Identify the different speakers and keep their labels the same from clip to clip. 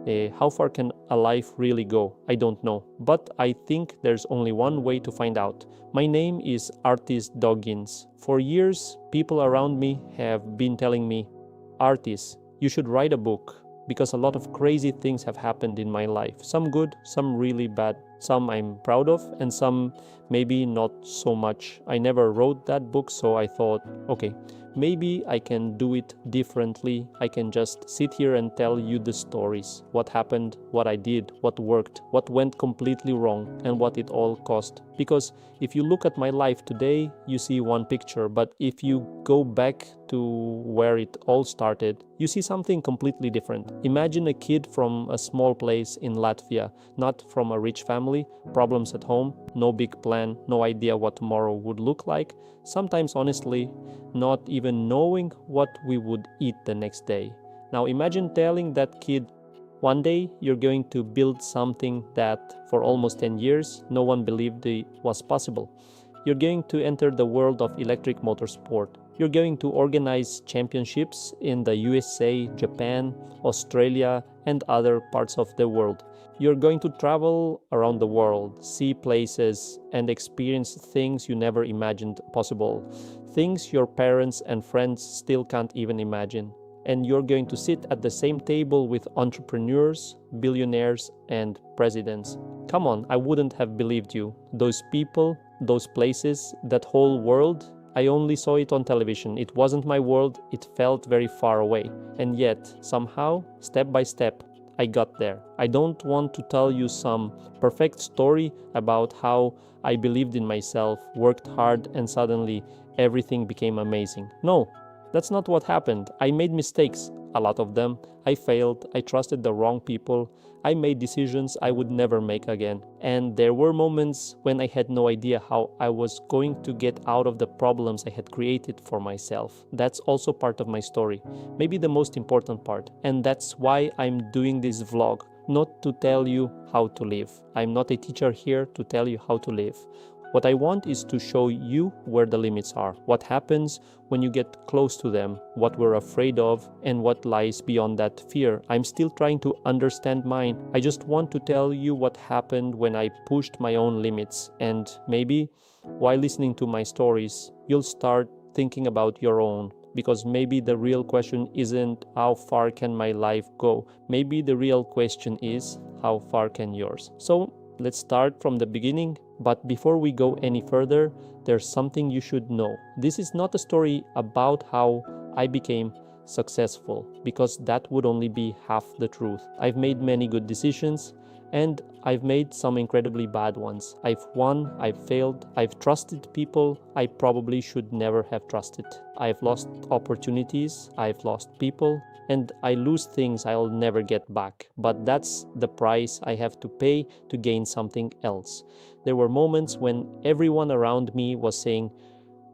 Speaker 1: How far can a life really go? I don't know. But I think there's only one way to find out. My name is Artis Daugins. For years, people around me have been telling me, Artis, you should write a book, because a lot of crazy things have happened in my life. Some good, some really bad, some I'm proud of, and some maybe not so much. I never wrote that book, so I thought, okay, maybe I can do it differently. I can just sit here and tell you the stories. What happened, what I did, what worked, what went completely wrong, and what it all cost. Because if you look at my life today, you see one picture, but if you go back to where it all started, you see something completely different. Imagine a kid from a small place in Latvia, not from a rich family, problems at home, no big plan, no idea what tomorrow would look like, sometimes honestly, not even knowing what we would eat the next day. Now imagine telling that kid, one day you're going to build something that for almost 10 years no one believed it was possible. You're going to enter the world of electric motorsport. You're going to organize championships in the USA, Japan, Australia, and other parts of the world. You're going to travel around the world, see places, and experience things you never imagined possible. Things your parents and friends still can't even imagine. And you're going to sit at the same table with entrepreneurs, billionaires, and presidents. Come on, I wouldn't have believed you. Those people, those places, that whole world, I only saw it on television. It wasn't my world, it felt very far away. And yet, somehow, step by step, I got there. I don't want to tell you some perfect story about how I believed in myself, worked hard, and suddenly everything became amazing. No, that's not what happened. I made mistakes, a lot of them. I failed, I trusted the wrong people, I made decisions I would never make again. And there were moments when I had no idea how I was going to get out of the problems I had created for myself. That's also part of my story, maybe the most important part. And that's why I'm doing this vlog, not to tell you how to live. I'm not a teacher here to tell you how to live. What I want is to show you where the limits are, what happens when you get close to them, what we're afraid of, and what lies beyond that fear. I'm still trying to understand mine. I just want to tell you what happened when I pushed my own limits. And maybe while listening to my stories, you'll start thinking about your own. Because maybe the real question isn't how far can my life go? Maybe the real question is how far can yours? So let's start from the beginning. But before we go any further, there's something you should know. This is not a story about how I became successful, because that would only be half the truth. I've made many good decisions, and I've made some incredibly bad ones. I've won, I've failed, I've trusted people I probably should never have trusted. I've lost opportunities, I've lost people, and I lose things I'll never get back. But that's the price I have to pay to gain something else. There were moments when everyone around me was saying,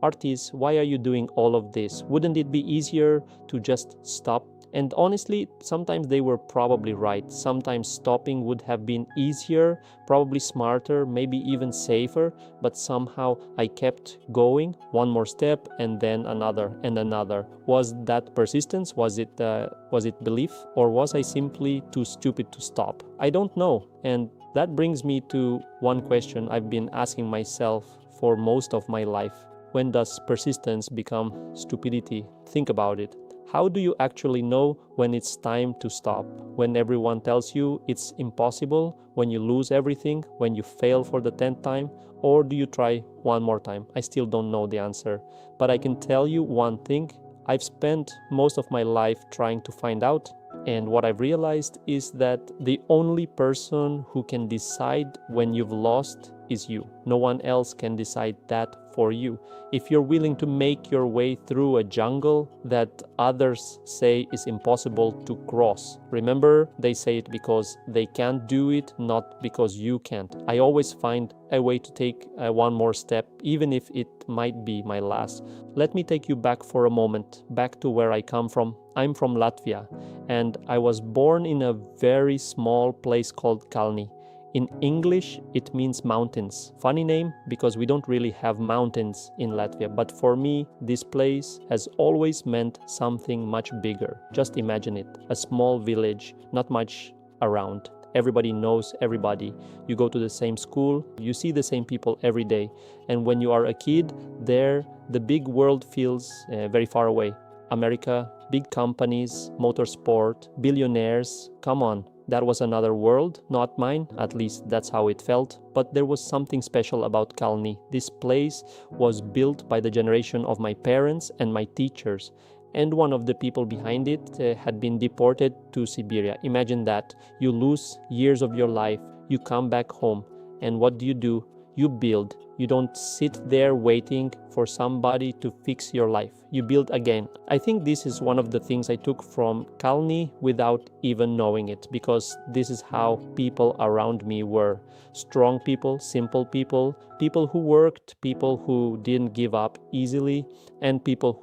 Speaker 1: Artis, why are you doing all of this? Wouldn't it be easier to just stop? And honestly, sometimes they were probably right. Sometimes stopping would have been easier, probably smarter, maybe even safer, but somehow I kept going, one more step and then another and another. Was that persistence? Was it belief? Or was I simply too stupid to stop? I don't know. And that brings me to one question I've been asking myself for most of my life. When does persistence become stupidity? Think about it. How do you actually know when it's time to stop? When everyone tells you it's impossible, when you lose everything, when you fail for the 10th time, or do you try one more time? I still don't know the answer, but I can tell you one thing. I've spent most of my life trying to find out, and what I've realized is that the only person who can decide when you've lost is you. No one else can decide that for you. If you're willing to make your way through a jungle that others say is impossible to cross, remember, they say it because they can't do it, not because you can't. I always find a way to take one more step, even if it might be my last. Let me take you back for a moment, back to where I come from. I'm from Latvia, and I was born in a very small place called Kalni. In English, it means mountains. Funny name, because we don't really have mountains in Latvia. But for me, this place has always meant something much bigger. Just imagine it, a small village, not much around. Everybody knows everybody. You go to the same school, you see the same people every day. And when you are a kid, there the big world feels very far away. America, big companies, motorsport, billionaires, come on. That was another world, not mine, at least that's how it felt. But there was something special about Kalny. This place was built by the generation of my parents and my teachers. And one of the people behind it had been deported to Siberia. Imagine that. You lose years of your life, you come back home, and what do? You build. You don't sit there waiting for somebody to fix your life. You build again. I think this is one of the things I took from Kalny without even knowing it, because this is how people around me were. Strong people, simple people, people who worked, people who didn't give up easily, and people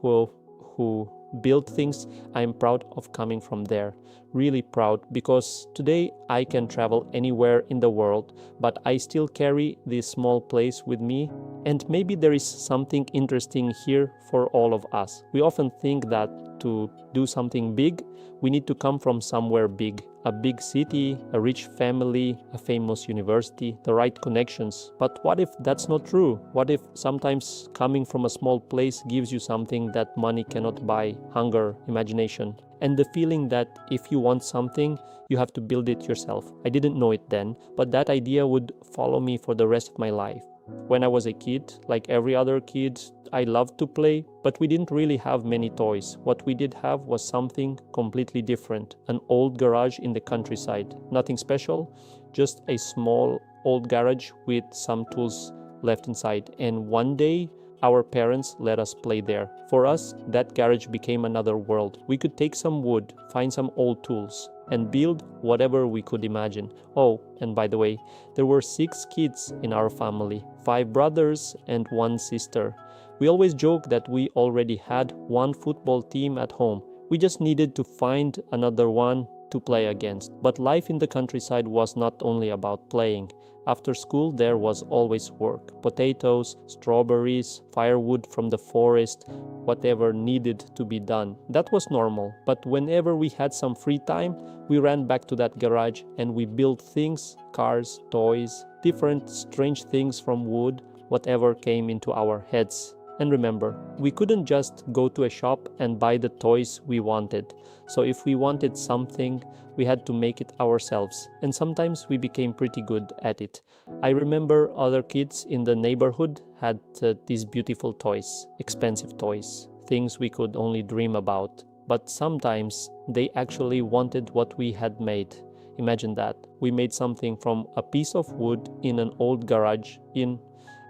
Speaker 1: who built things. I'm proud of coming from there. Really proud, because today I can travel anywhere in the world, but I still carry this small place with me. And maybe there is something interesting here for all of us. We often think that to do something big, we need to come from somewhere big. A big city, a rich family, a famous university, the right connections. But what if that's not true? What if sometimes coming from a small place gives you something that money cannot buy? Hunger, imagination, and the feeling that if you want something, you have to build it yourself. I didn't know it then, but that idea would follow me for the rest of my life. When I was a kid, like every other kid, I loved to play, but we didn't really have many toys. What we did have was something completely different. An old garage in the countryside. Nothing special, just a small old garage with some tools left inside. And one day, our parents let us play there. For us, that garage became another world. We could take some wood, find some old tools, and build whatever we could imagine. Oh, and by the way, there were 6 kids in our family, 5 brothers and 1 sister. We always joke that we already had 1 football team at home. We just needed to find another one to play against. But life in the countryside was not only about playing. After school, there was always work. Potatoes, strawberries, firewood from the forest, whatever needed to be done. That was normal. But whenever we had some free time, we ran back to that garage and we built things, cars, toys, different strange things from wood, whatever came into our heads. And remember, we couldn't just go to a shop and buy the toys we wanted. So if we wanted something, we had to make it ourselves. And sometimes we became pretty good at it. I remember other kids in the neighborhood had these beautiful toys, expensive toys, things we could only dream about. But sometimes they actually wanted what we had made. Imagine that. We made something from a piece of wood in an old garage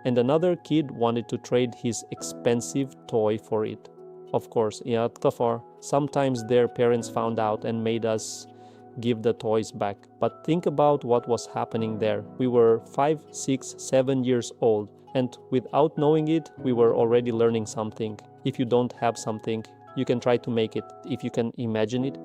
Speaker 1: and another kid wanted to trade his expensive toy for it. Of course, sometimes their parents found out and made us give the toys back. But think about what was happening there. We were 5, 6, 7 years old, and without knowing it, we were already learning something. If you don't have something, you can try to make it. If you can imagine it,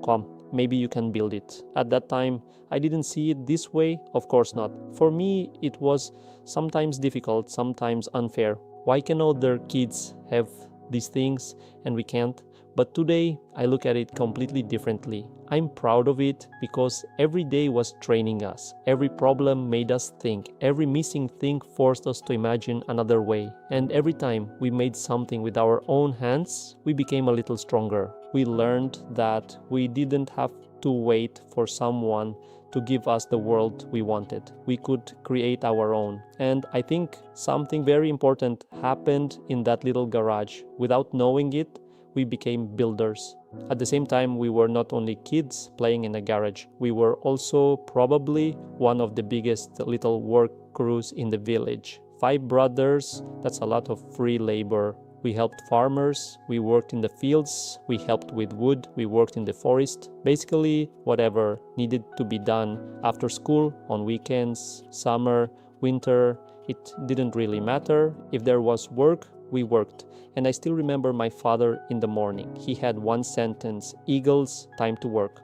Speaker 1: maybe you can build it. At that time, I didn't see it this way, of course not. For me, it was sometimes difficult, sometimes unfair. Why can other kids have these things and we can't? But today, I look at it completely differently. I'm proud of it because every day was training us. Every problem made us think. Every missing thing forced us to imagine another way. And every time we made something with our own hands, we became a little stronger. We learned that we didn't have to wait for someone to give us the world we wanted. We could create our own. And I think something very important happened in that little garage. Without knowing it, we became builders. At the same time, we were not only kids playing in a garage, we were also probably one of the biggest little work crews in the village. 5 brothers, that's a lot of free labor. We helped farmers, we worked in the fields, we helped with wood, we worked in the forest. Basically, whatever needed to be done after school, on weekends, summer, winter, it didn't really matter. If there was work, we worked. And I still remember my father in the morning. He had one sentence, "Eagles, time to work."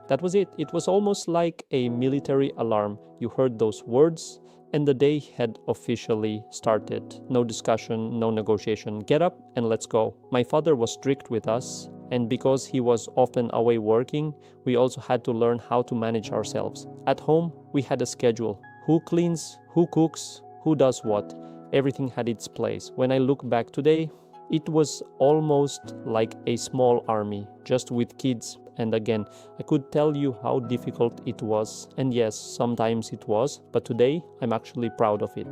Speaker 1: That was it. It was almost like a military alarm. You heard those words, and the day had officially started. No discussion, no negotiation. Get up and let's go. My father was strict with us. And because he was often away working, we also had to learn how to manage ourselves. At home, we had a schedule. Who cleans, who cooks, who does what. Everything had its place. When I look back today, it was almost like a small army, just with kids. And again, I could tell you how difficult it was. And yes, sometimes it was, but today I'm actually proud of it.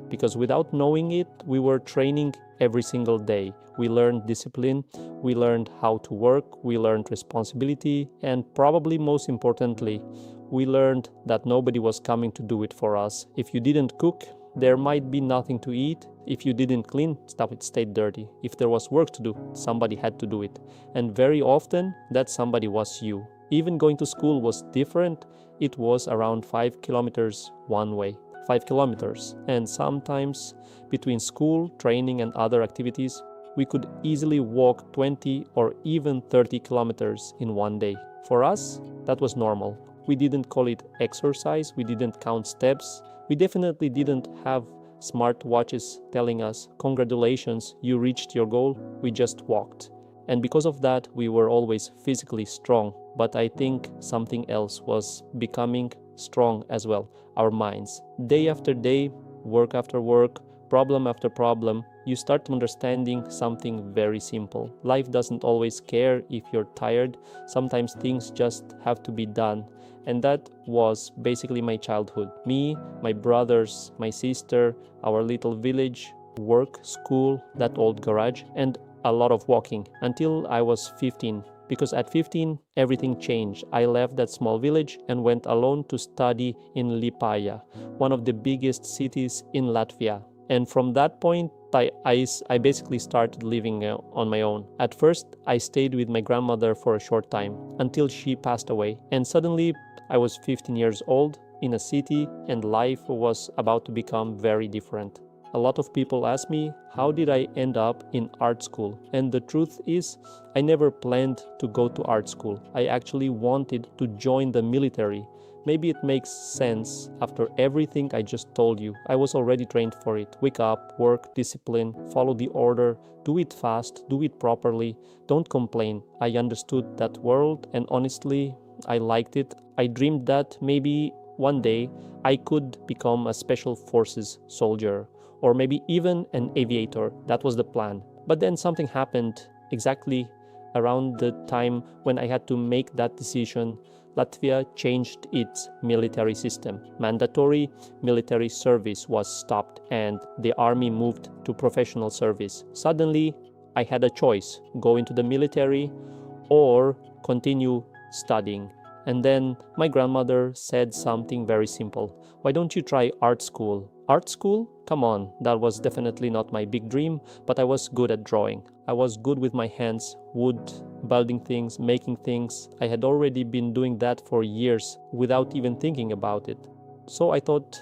Speaker 1: Because without knowing it, we were training every single day. We learned discipline, we learned how to work, we learned responsibility, and probably most importantly, we learned that nobody was coming to do it for us. If you didn't cook, there might be nothing to eat. If you didn't clean, stuff it stayed dirty. If there was work to do, somebody had to do it. And very often, that somebody was you. Even going to school was different. It was around 5 kilometers one way. 5 kilometers. And sometimes, between school, training, and other activities, we could easily walk 20 or even 30 kilometers in one day. For us, that was normal. We didn't call it exercise, we didn't count steps. We definitely didn't have smart watches telling us, congratulations, you reached your goal, we just walked. And because of that, we were always physically strong. But I think something else was becoming strong as well, our minds. Day after day, work after work, problem after problem, you start understanding something very simple. Life doesn't always care if you're tired. Sometimes things just have to be done. And that was basically my childhood. Me, my brothers, my sister, our little village, work, school, that old garage, and a lot of walking until I was 15. Because at 15, everything changed. I left that small village and went alone to study in Liepāja, one of the biggest cities in Latvia. And from that point, I basically started living on my own. At first, I stayed with my grandmother for a short time until she passed away. And suddenly, I was 15 years old in a city and life was about to become very different. A lot of people ask me, how did I end up in art school? And the truth is, I never planned to go to art school. I actually wanted to join the military. Maybe it makes sense after everything I just told you. I was already trained for it. Wake up, work, discipline, follow the order, do it fast, do it properly, don't complain. I understood that world and honestly, I liked it. I dreamed that maybe one day I could become a special forces soldier or maybe even an aviator. That was the plan. But then something happened exactly around the time when I had to make that decision. Latvia changed its military system. Mandatory military service was stopped and the army moved to professional service. Suddenly, I had a choice, go into the military or continue studying. And then my grandmother said something very simple. Why don't you try art school? Art school? Come on, that was definitely not my big dream, but I was good at drawing. I was good with my hands, wood, building things, making things. I had already been doing that for years without even thinking about it. So I thought,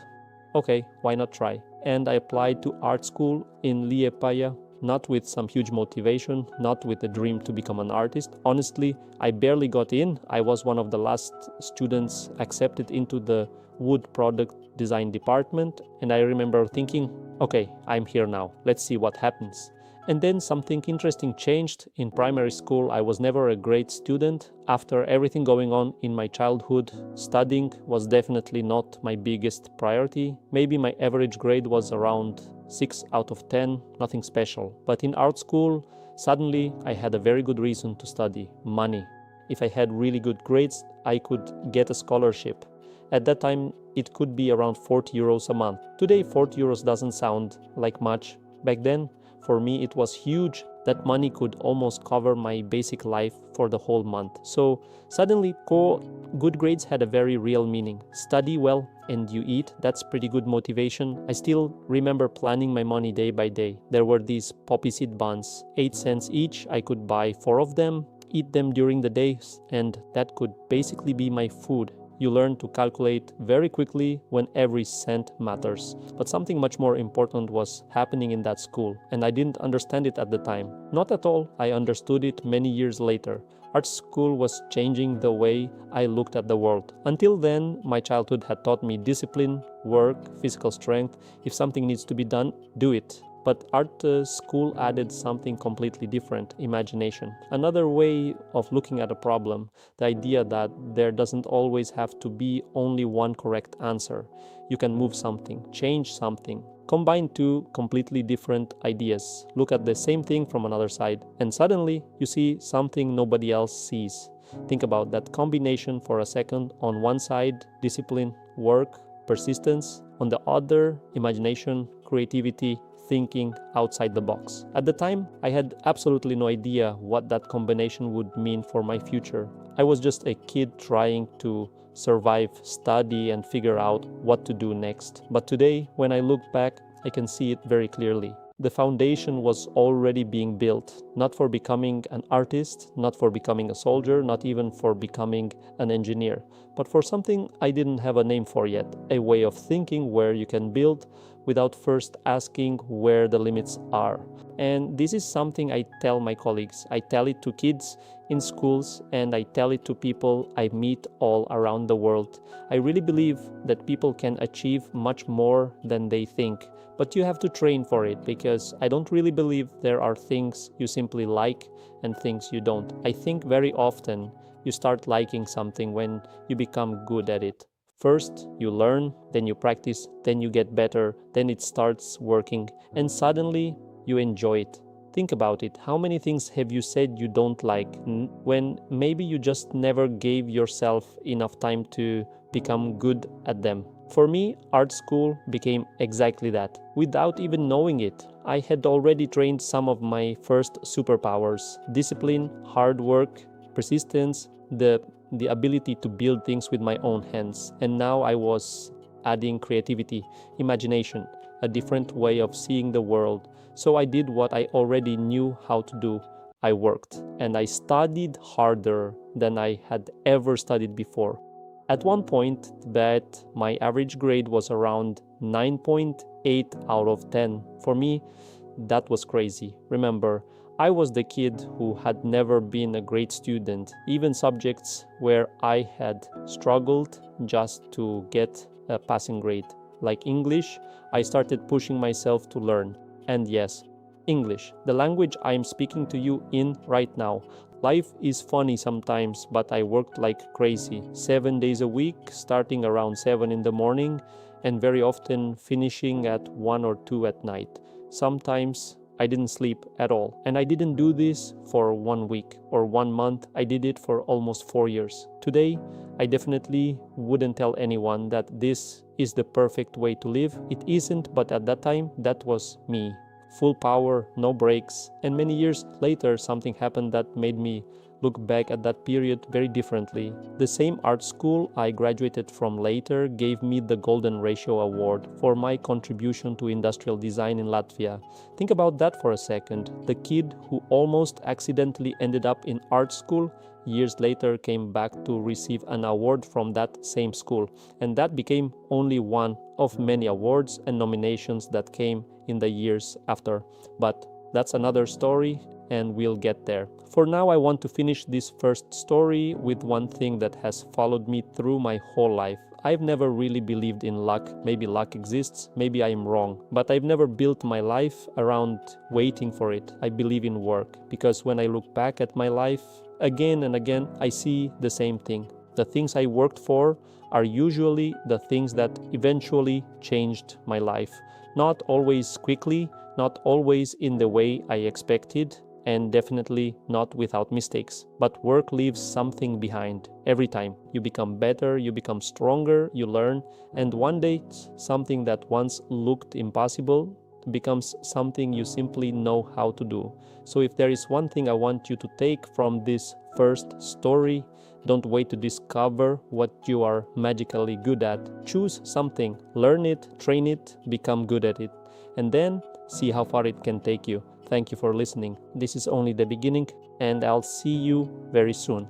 Speaker 1: okay, why not try? And I applied to art school in Liepāja, not with some huge motivation, not with a dream to become an artist. Honestly, I barely got in. I was one of the last students accepted into the wood product design department. And I remember thinking, okay, I'm here now. Let's see what happens. And then something interesting changed. In primary school, I was never a great student. After everything going on in my childhood, studying was definitely not my biggest priority. Maybe my average grade was around 6 out of 10, nothing special. But in art school, suddenly I had a very good reason to study: money. If I had really good grades, I could get a scholarship. At that time, it could be around 40 euros a month. Today, 40 euros doesn't sound like much. Back then, for me, it was huge. That money could almost cover my basic life for the whole month. So suddenly, good grades had a very real meaning. Study well and you eat, that's pretty good motivation. I still remember planning my money day by day. There were these poppy seed buns, 8 cents each. I could buy 4 of them, eat them during the day, and that could basically be my food. You learn to calculate very quickly when every cent matters. But something much more important was happening in that school, and I didn't understand it at the time. Not at all. I understood it many years later. Art school was changing the way I looked at the world. Until then, my childhood had taught me discipline, work, physical strength. If something needs to be done, do it. But art school added something completely different: imagination. Another way of looking at a problem, the idea that there doesn't always have to be only one correct answer. You can move something, change something, combine two completely different ideas, look at the same thing from another side, and suddenly you see something nobody else sees. Think about that combination for a second. On one side, discipline, work, persistence. On the other, imagination, creativity, thinking outside the box. At the time, I had absolutely no idea what that combination would mean for my future. I was just a kid trying to survive, study, and figure out what to do next. But today, when I look back, I can see it very clearly. The foundation was already being built, not for becoming an artist, not for becoming a soldier, not even for becoming an engineer, but for something I didn't have a name for yet, a way of thinking where you can build without first asking where the limits are. And this is something I tell my colleagues. I tell it to kids in schools, and I tell it to people I meet all around the world. I really believe that people can achieve much more than they think. But you have to train for it, because I don't really believe there are things you simply like and things you don't. I think very often you start liking something when you become good at it. First, you learn, then you practice, then you get better, then it starts working, and suddenly you enjoy it. Think about it. How many things have you said you don't like when maybe you just never gave yourself enough time to become good at them? For me, art school became exactly that. Without even knowing it, I had already trained some of my first superpowers: discipline, hard work, persistence, the ability to build things with my own hands. And now I was adding creativity, imagination, a different way of seeing the world. So I did what I already knew how to do. I worked, and I studied harder than I had ever studied before. At one point, that my average grade was around 9.8 out of 10. For me, that was crazy. Remember, I was the kid who had never been a great student. Even subjects where I had struggled just to get a passing grade, like English, I started pushing myself to learn. And yes, English, the language I'm speaking to you in right now. Life is funny sometimes, but I worked like crazy, 7 days a week, starting around 7 in the morning, and very often finishing at 1 or 2 at night. Sometimes I didn't sleep at all. And I didn't do this for 1 week or 1 month. I did it for almost 4 years. Today, I definitely wouldn't tell anyone that this is the perfect way to live. It isn't, but at that time, that was me. Full power, no breaks. And many years later, something happened that made me look back at that period very differently. The same art school I graduated from later gave me the Golden Ratio Award for my contribution to industrial design in Latvia. Think about that for a second. The kid who almost accidentally ended up in art school years later came back to receive an award from that same school. And that became only one of many awards and nominations that came in the years after. But that's another story, and we'll get there. For now, I want to finish this first story with one thing that has followed me through my whole life. I've never really believed in luck. Maybe luck exists, maybe I'm wrong. But I've never built my life around waiting for it. I believe in work, because when I look back at my life, again and again, I see the same thing. The things I worked for are usually the things that eventually changed my life. Not always quickly, not always in the way I expected, and definitely not without mistakes. But work leaves something behind every time. You become better, you become stronger, you learn, and one day something that once looked impossible becomes something you simply know how to do. So if there is one thing I want you to take from this first story, don't wait to discover what you are magically good at. Choose something, learn it, train it, become good at it, and then see how far it can take you. Thank you for listening. This is only the beginning, and I'll see you very soon.